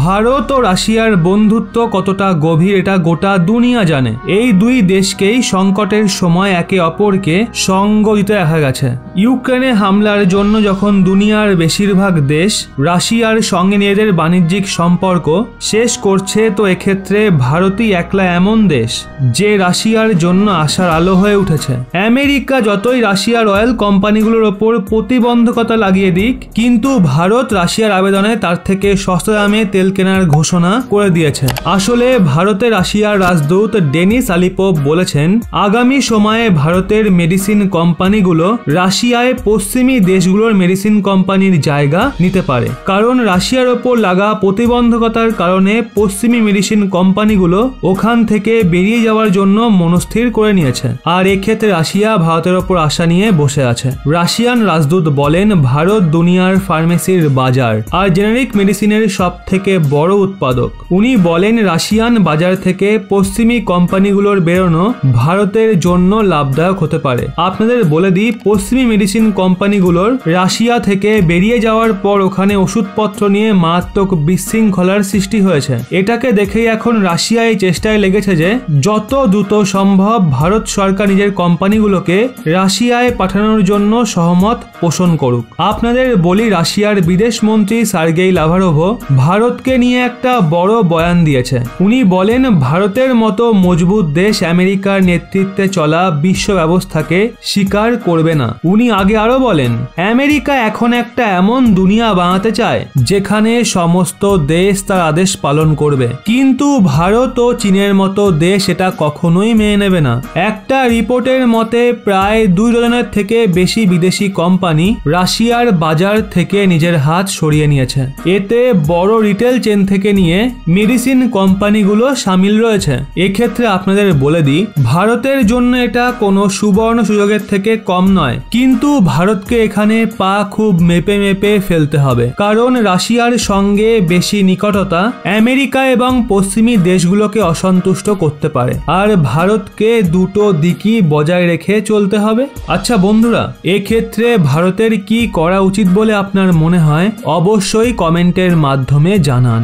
ভারত ও রাশিয়ার বন্ধুত্ব কতটা গভীর এটা গোটা দুনিয়া জানে। এই দুই দেশকেই সংকটের সময় একে অপরকে সঙ্গ দিতে দেখা গেছে। ইউক্রেনে হামলার জন্য যখন দুনিয়ার বেশিরভাগ দেশ রাশিয়ার সঙ্গে নিজেদের বাণিজ্যিক সম্পর্ক শেষ করছে, তো এক্ষেত্রে ভারতই একলা এমন দেশ যে রাশিয়ার জন্য আশার আলো হয়ে উঠেছে। আমেরিকা যতই রাশিয়ার অয়েল কোম্পানিগুলোর ওপর প্রতিবন্ধকতা লাগিয়ে দিক, কিন্তু ভারত রাশিয়ার আবেদনে তার থেকে সস্তা দামে তেল কেনার ঘোষণা করে দিয়েছে। আসলে ভারতে রাশিয়ার রাজদূত ডেনিস আলিপভ বলেছেন, আগামী সময়ে ভারতের মেডিসিন কোম্পানিগুলো রাশিয়ায় পশ্চিমী দেশগুলোর মেডিসিন কোম্পানির জায়গা নিতে পারে, কারণ রাশিয়ার ওপর লাগা প্রতিবন্ধকতার কারণে পশ্চিমী মেডিসিন কোম্পানিগুলো ওখান থেকে বেরিয়ে যাওয়ার জন্য মনস্থির করে নিয়েছে। আর এক্ষেত্রে রাশিয়া ভারতের ওপর আশা নিয়ে বসে আছে। রাশিয়ান রাজদূত বলেন, ভারত দুনিয়ার ফার্মেসির বাজার আর জেনারিক মেডিসিনের সব থেকে বড় উৎপাদক। উনি বলেন, রাশিয়ান বাজার থেকে পশ্চিমী কোম্পানিগুলোর বেরোনো ভারতের জন্য লাভদায়ক হতে পারে। আপনাদের বলে দিই, পশ্চিমী মেডিসিন কোম্পানিগুলোর রাশিয়া থেকে বেরিয়ে যাওয়ার পর ওখানে ওষুধপত্র নিয়ে মারাত্মক বিশৃঙ্খলার সৃষ্টি হয়েছে। এটাকে দেখেই এখন রাশিয়া এই চেষ্টায় লেগেছে যে যত দ্রুত সম্ভব ভারত সরকার নিজের কোম্পানিগুলোকে রাশিয়ায় পাঠানোর জন্য সহমত পোষণ করুক। আপনাদের বলি, রাশিয়ার বিদেশ মন্ত্রী সার্গেই লাভারভ ভারতকে নিয়ে একটা বড় বয়ান দিয়েছে। উনি বলেন, ভারতের মতো মজবুত দেশ আমেরিকার নেতৃত্বে চলা বিশ্ব ব্যবস্থাকে স্বীকার করবে না। উনি আগে আরো বলেন, আমেরিকা এখন একটা এমন দুনিয়া বানাতে চায় যেখানে সমস্ত দেশ তার আদেশ পালন করবে, কিন্তু ভারত ও চীনের মতো দেশ এটা কখনোই মেনে নেবে না। একটা রিপোর্টের মতে প্রায় 2 ডজনের থেকে বেশি বিদেশি কোম্পানি রাশিয়ার বাজার থেকে নিজের হাত সরিয়ে নিয়েছে। এতে বড় রিটেল চেন থেকে নিয়ে মেডিসিন কোম্পানিগুলো সামিল রয়েছে। এক্ষেত্রে আপনাদের বলে দিই, ভারতের জন্য এটা কোনো সুবর্ণ সুযোগের থেকে কম নয়, কিন্তু ভারতকে এখানে পা খুব মেপে মেপে ফেলতে হবে, কারণ রাশিয়ার সঙ্গে বেশি নিকটতা আমেরিকা এবং পশ্চিমী দেশগুলোকে অসন্তুষ্ট করতে পারে, আর ভারতকে দুটো দিকই বজায় রেখে চলতে হবে। আচ্ছা বন্ধুরা, এক্ষেত্রে ভারতের কি করা উচিত বলে আপনার মনে হয় অবশ্যই কমেন্টের মাধ্যমে জানান।